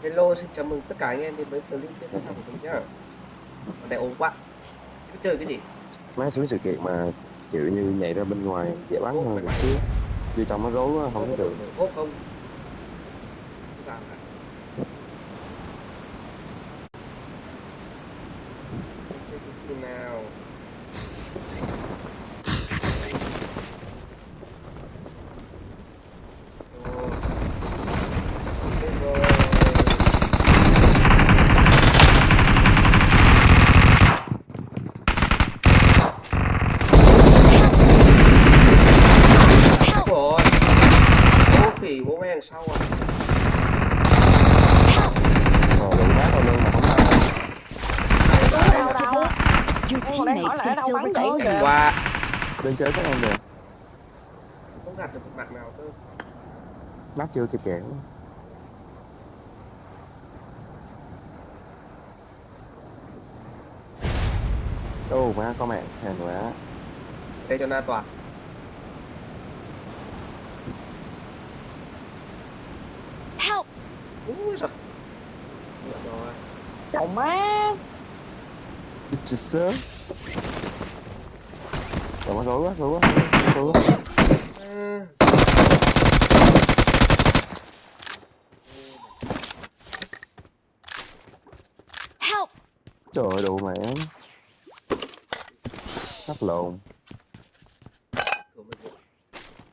Hello, xin chào mừng tất cả anh em đến với clip tiếp theo của mình nhá. Còn này ổn quá. Biết chơi cái gì? Má xuống sự kiện mà kiểu như nhảy ra bên ngoài dễ bắn Ốp hơn mày một bắn xíu, chứ trong nó rối quá có không thấy đổi được. nổi ốp không? Cứ vào cả. Chơi cái gì nào? Rồi, chết rồi. Chết rồi. Ô khỉ bố mẹ đằng sau à? Bị đá sau lưng mà không đau. Đâu đâu. Your Em còn đang hỏi teammates là ở can đâu still bắn vậy recall kìa. you. Qua. Lên chơi sát em kìa, Không gạt được một mạng nào cơ. nắp chưa kịp kẹt. Ô má có mạng hèn quá. Đây cho Na tỏa. Help! Úi giời. Được rồi. Chồng má. Chết sớm. Rồi nó rối quá. À. Help! Trời ơi đủ mẹ. Nắp lộn. Cửa mình rồi.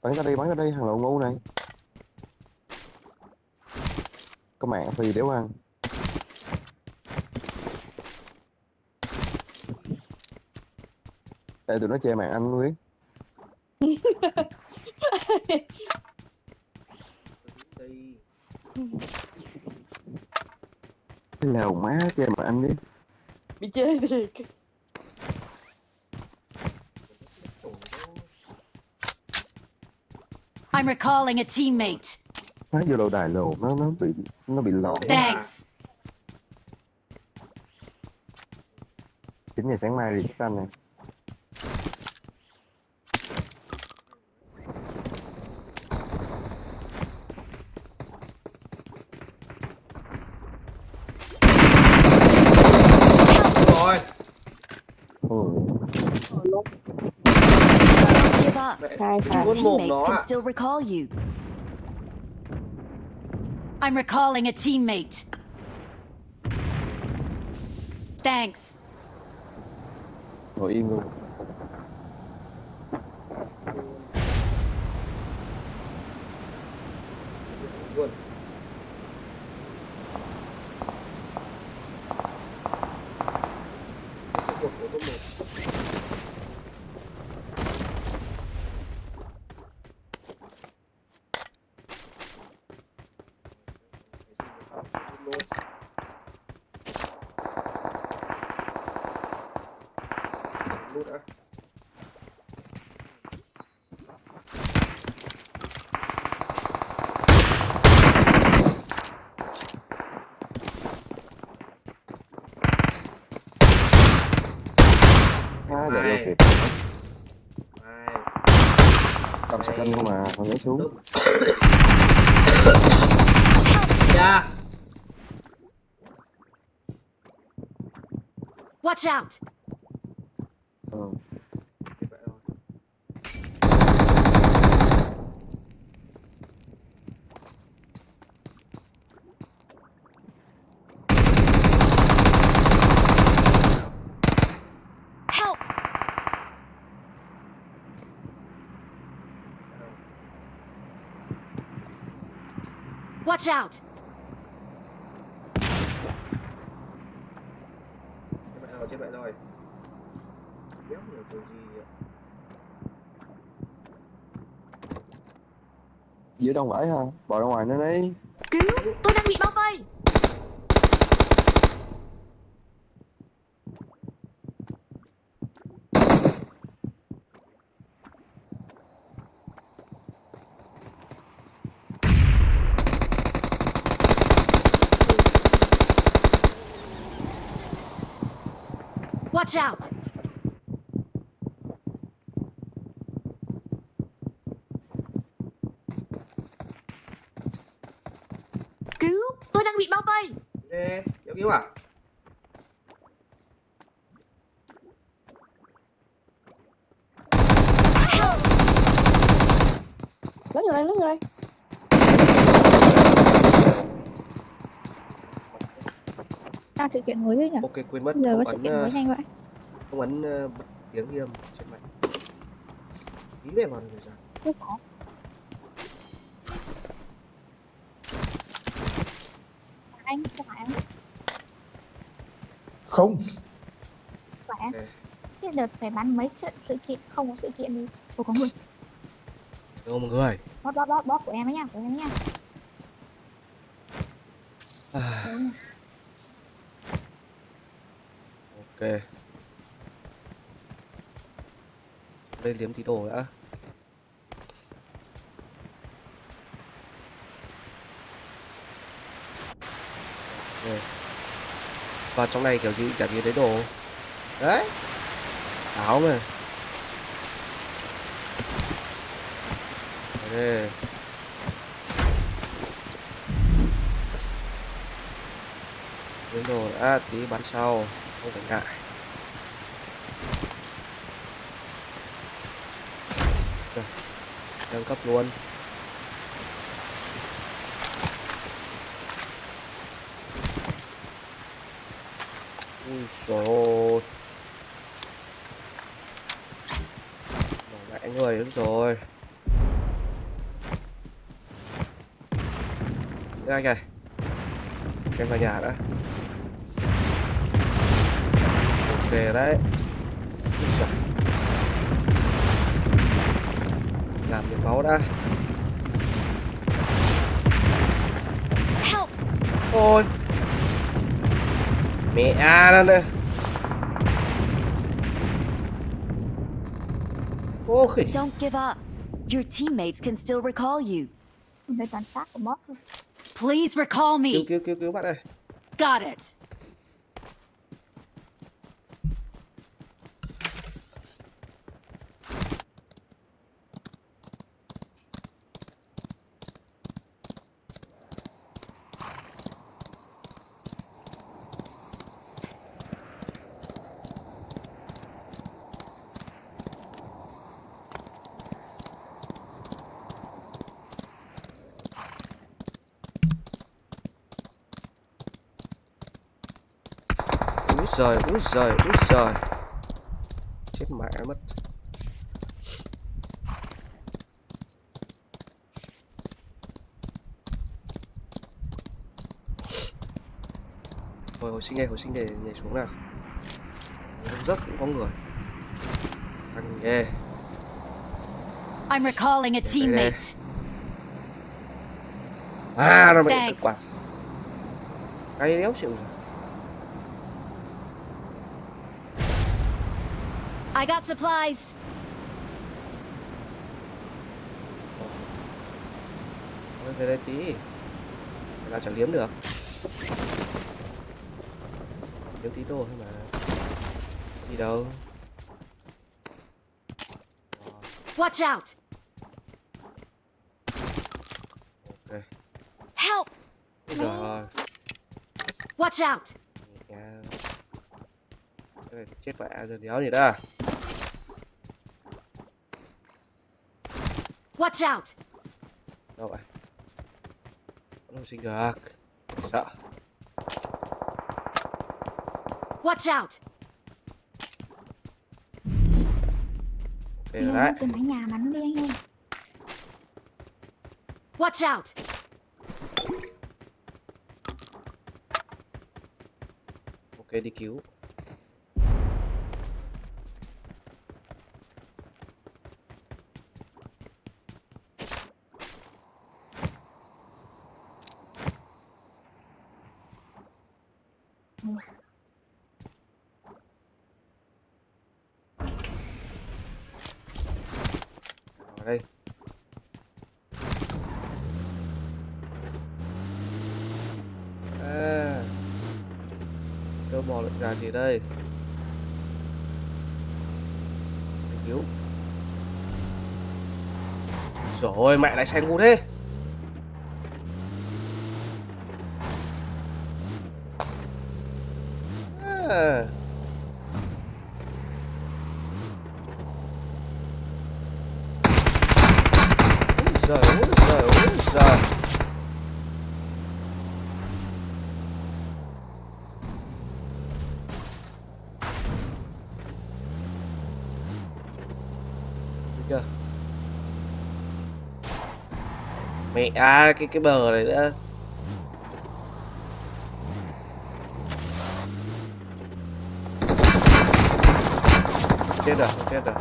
Bắn ra đây, thằng lộn ngu này. Có mạng thì đéo ăn. Để tụi nó che mạng anh Nguyễn. Đây. Lèo má che mạng anh chứ. Bị chê thiệt. I'm recalling a teammate. Má vô đầu đài lộn nó bị lọt. Thanks. 9 giờ sáng mai reset anh này. Rồi. Don't give up. Mẹ. Hai Chú thằng. muốn mồm Teammates nó can à? still recall you. I'm recalling a teammate. Thanks. Ngồi yên luôn. Luôn. Một của tôi một. Lút đã. Má giờ vô kịp. Hai. Cầm sạc anh không mà, không nhớ xuống. Đúng. Dạ. Watch out. Ừ. Như vậy rồi. Help! Watch out. Chết vậy rồi. Đéo hiểu kiểu gì vậy. Giữa đông vải ha, bỏ ra ngoài nó đi. Cứu! Tôi đang bị bao vây. Watch out. Cứu! Tôi đang bị bao vây. Nè, kéo cứu à? Lớn rồi. Sự kiện mới đấy nhỉ? Ok, quên mất Giờ không có sự ấn kiện mới nhanh vậy. không ấn bật tiếng ghi âm trên máy. Ý về vào rồi sao? Không có. Anh, không phải anh. Không. Phải anh. Ok. Thế đợt phải bắn mấy trận sự kiện, không có sự kiện gì. Ủa có người. Đâu mọi người. Bot của em ấy nha, của em ấy nha. Đúng nha. Ok. Đây liếm tí đồ đã. Ok. Vào trong này kiểu gì chả nhìn thấy đồ. Đấy. Áo mà. Ok. Liếm đồ đã, tí bắn sau. Không phải ngại. Rồi. Nâng cấp luôn. Ui dồi ôi. Mẹ người đúng rồi. Đây anh này. Em vào nhà đã. Ok đấy. Làm miếng máu đã. Help! Thôi. Mẹ nó nữa. Ôi. Don't give up. Your teammates can still recall you. Đây toàn xác của bot thôi. Please recall me. Cứu bạn ơi. Got it. Úi giời. Chết mẹ mất. Rồi hồi sinh để nhảy xuống nào. Dốc cũng có người. Căng ghê. I'm recalling a teammate. À, nó bị Thanks. tức quá. Cái đéo chịu rồi. I got supplies. Thôi về đây tí. Phải là chẳng liếm được. Liếm tí đồ thôi mà. Gì đâu. Watch out. Ok. Help! Ôi giời ơi. Watch out. Nhà. Cái này chết mẹ rồi đéo gì đó. Watch out. Đâu vậy? Không sinh được. Sợ. Watch out. Ok Đi rồi lên đấy. trên mái nhà mà nó đi anh ơi. Watch out. Ok đi cứu. Ở đây. À. Đâu bò lợn gà gì đây? Đi cứu. Rồi mẹ lại xe ngu thế. Ôi giời, ôi giời. Chưa? Mẹ cái bờ này nữa. Chết rồi, chết rồi.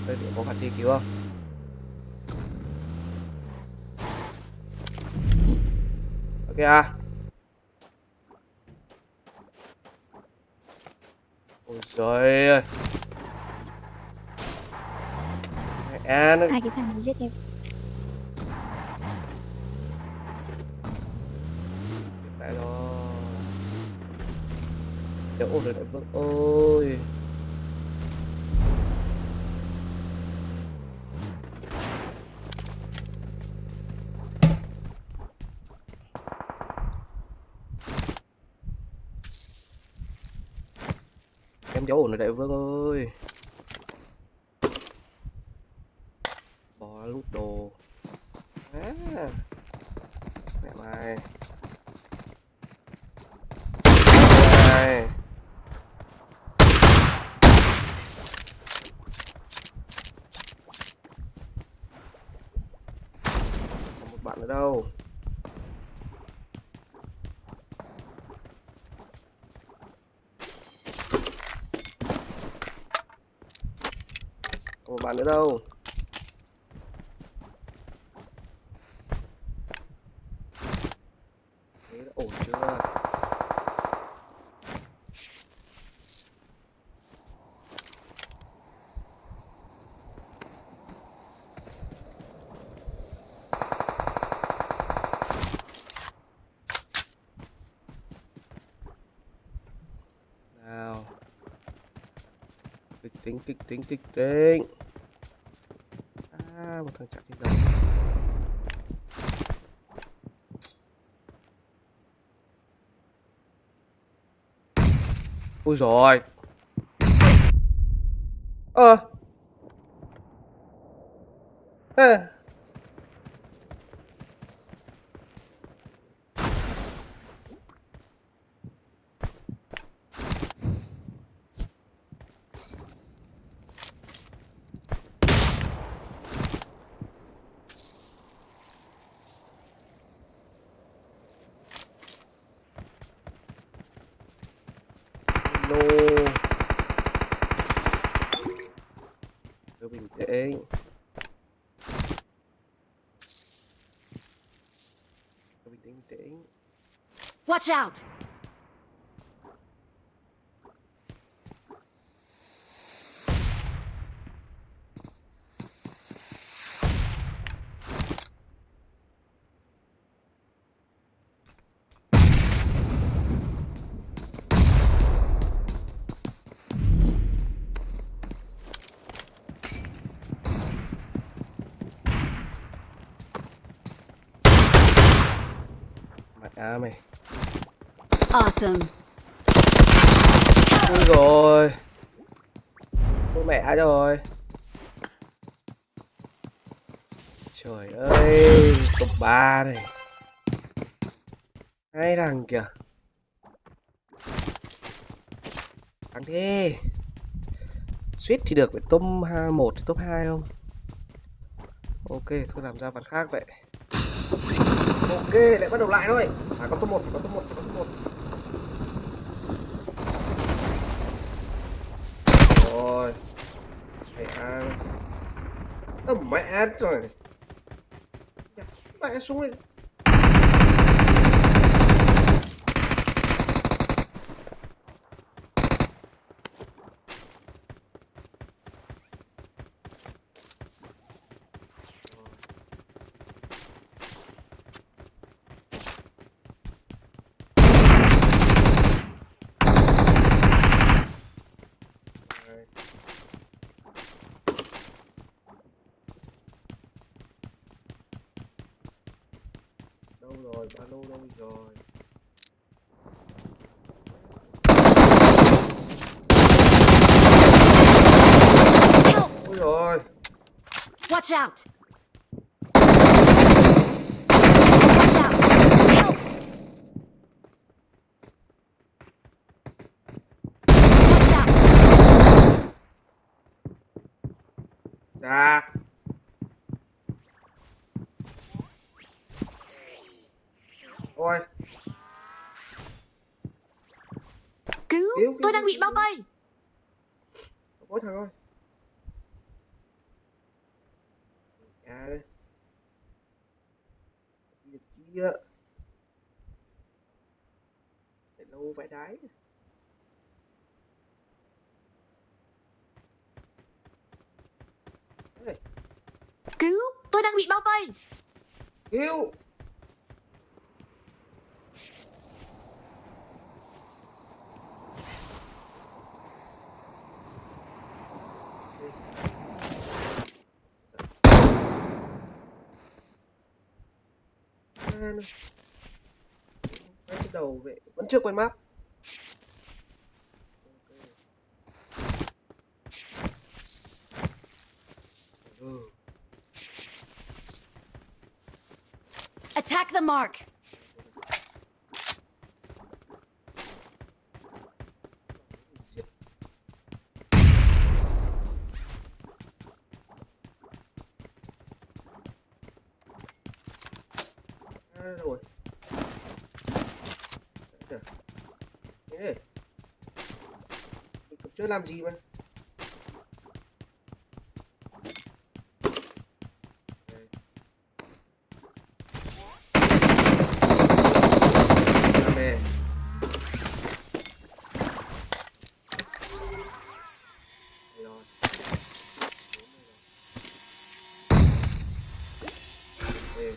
Đây thì có khả thi cứu không? Ok à. Ôi trời ơi. Mẹ nó Hai cái thằng này giết em. tại rồi. Chỗ ổn rồi đại vương ơi. Em chỗ ổn rồi đại vương ơi. Bỏ lút đồ. À, mẹ mày. Mày. Còn một bạn nữa đâu. Còn một bạn nữa đâu. Thế đã ổn chưa? Nào. Tích tính. À, một thằng chạy trên đầu. Ui rồi. Ơ. À. No. Cứ bình tĩnh. Cứ bình tĩnh. Watch out! Mẹ mày. Awesome. Ui rồi. Ôi mẹ rồi. Trời ơi, top 3 này. Hai thằng kìa. Thằng thế. Suýt thì được phải top 1 thì top 2 không? Ok, thôi làm ra ván khác vậy. Ok, lại bắt đầu lại thôi. Phải có top 1, phải có top 1, phải có top 1. Rồi. Mẹ ăn. Mẹ rồi. Mẹ xuống đi. Đâu rồi, ba lô đâu rồi? Help! Ôi rồi. Watch out! Watch out! Help! Watch out! Dạ. Ôi. Cứu! Cứu, Tôi cứu, đang bị cứu, bao cứu. vây! Ôi thằng ơi. À đây. Việc chi ạ? Để lâu vãi đái. Ê, Cứu! Tôi đang bị bao vây! cứu. À, cái đầu vậy vẫn chưa quen map. Ừ. Attack the mark! À, đâu rồi? Đấy, thế này. Mình cầm chơi làm gì mà? Đây. Làm nè. Đây rồi. Đây.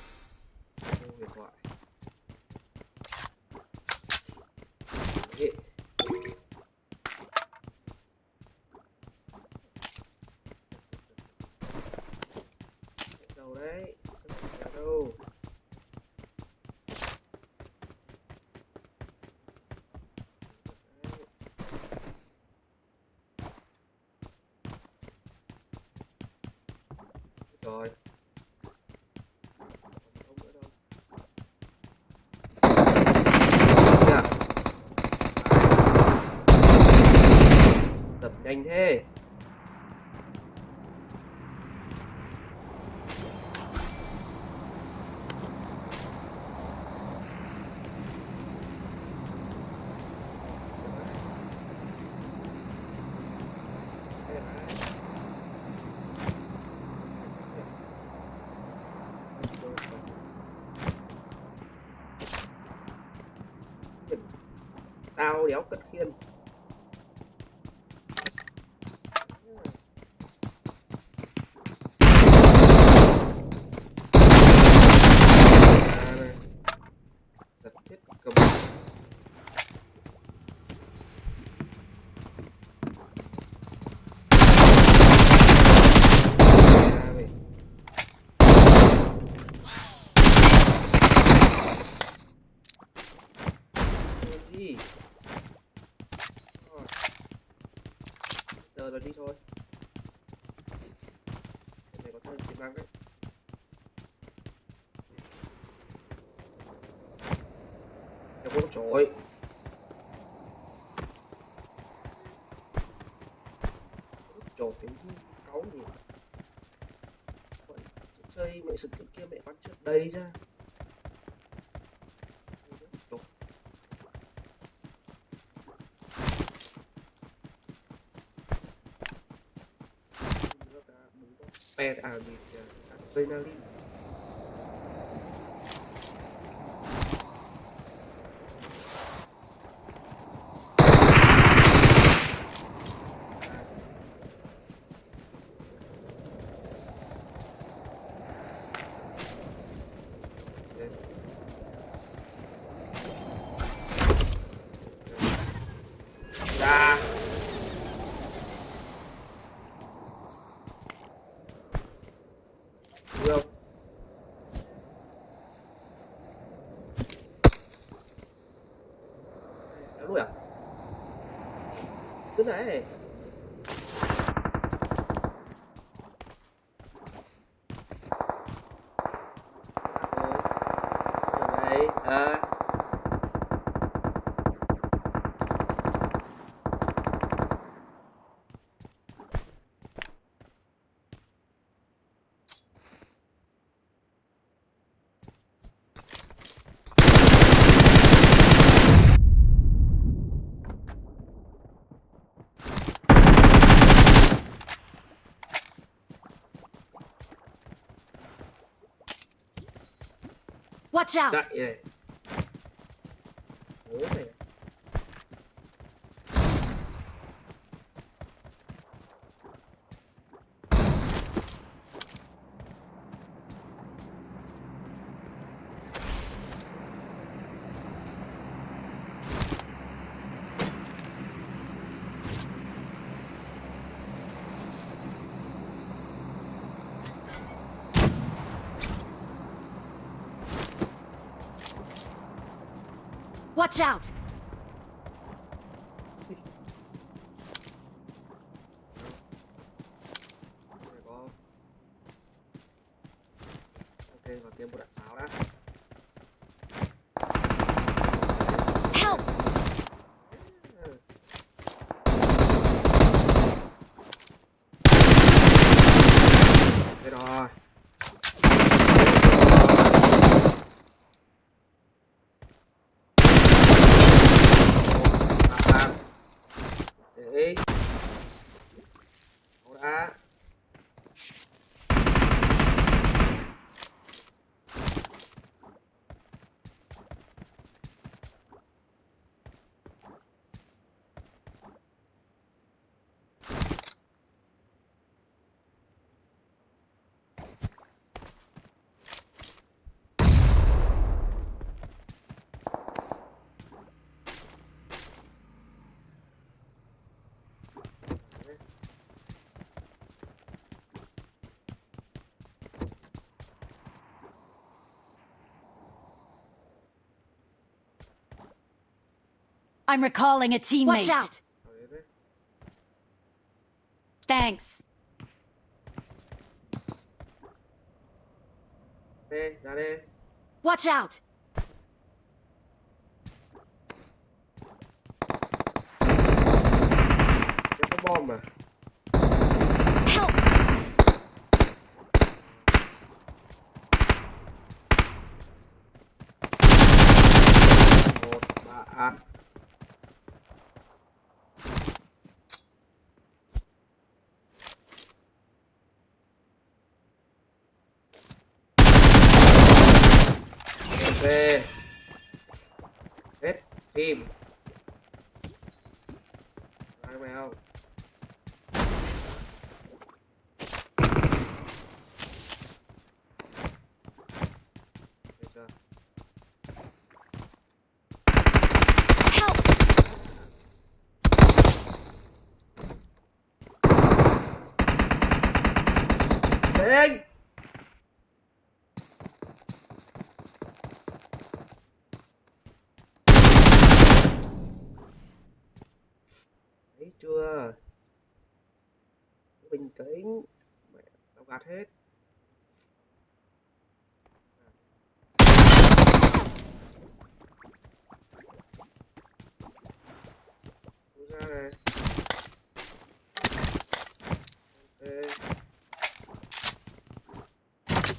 Ô, điện thoại. Đấy. Đâu đấy? Ở đâu? Đấy. Rồi. Không nữa đâu. Kìa. Tập nhanh thế. Đây này. Tao đéo cất khiên. À, này. Giật chết cầm. À, này. Làm gì? Rồi. Giờ rồi đi thôi. Cái này có thêm tiềm năng đấy. Đừng có trội. Trội cái gì cáu gì. Vậy, chơi mẹ sự kiện kia mẹ bắn trước đây ra. Trội. Pet à gì adrenaline. Ra. Được không? Cứ này. Đây, Watch out! chạy này. Bố này. Watch out! Này có. Ok, vào kiếm một đạn pháo đã. Help! Đây rồi. Để đã. I'm recalling a teammate. Watch out! Rồi đấy. Thanks. Đây, ra đây. Watch out! Nó có bom mà. Help! Một, ba. Ok. Hết phim. Ai mày không? Được chưa? Help! Đánh! Thấy chưa? Bình tĩnh. Mẹ, tao gạt hết. Thu ra này.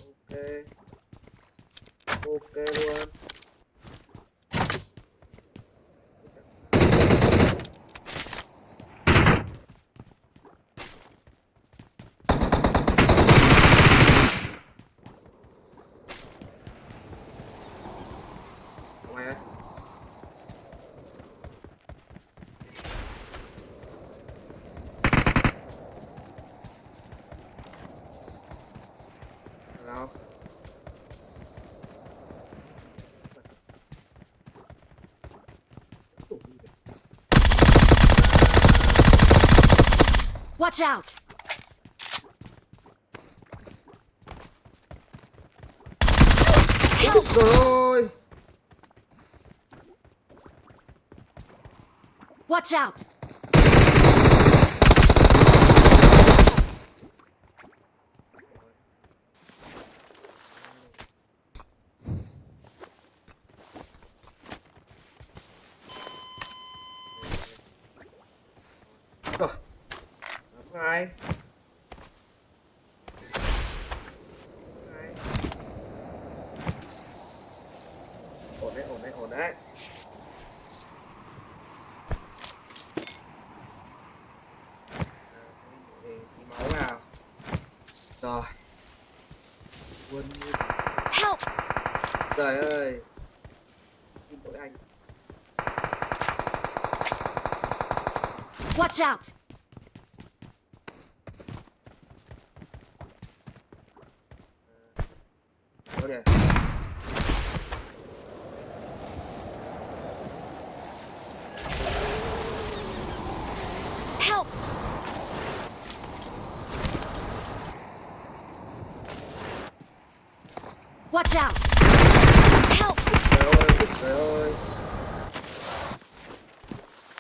Ok. Ok luôn. Mày á. Đâu? Watch out! Ôi rồi. Watch out! 2. 2. Ổn đấy, ổn đấy, ổn đấy. Để tí máu vào. Rồi. Quân. Help! Trời ơi. Xin lỗi anh. Watch out! Đâu này? Help! Watch out! Help! Trời ơi, trời ơi.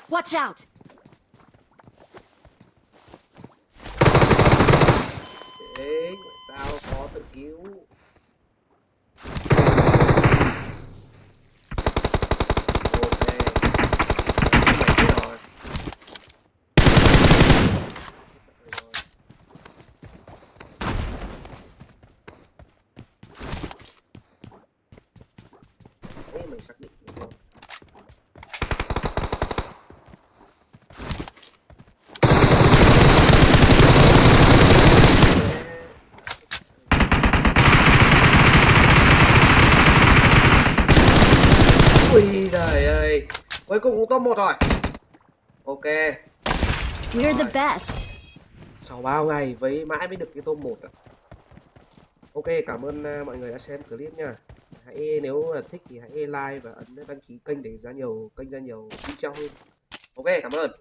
Watch out! Thế, tao có tự cứu. Ok. Mày biết rồi. Thế mình xác định luôn. Ui trời ơi. Cuối cùng cũng top 1 rồi. Ok. We're the Rồi. best. Sau bao ngày với mãi mới được cái top 1 ạ. Ok, cảm ơn mọi người đã xem clip nha. Hãy nếu mà thích thì hãy like và ấn đăng ký kênh để ra nhiều video hơn. Ok, cảm ơn.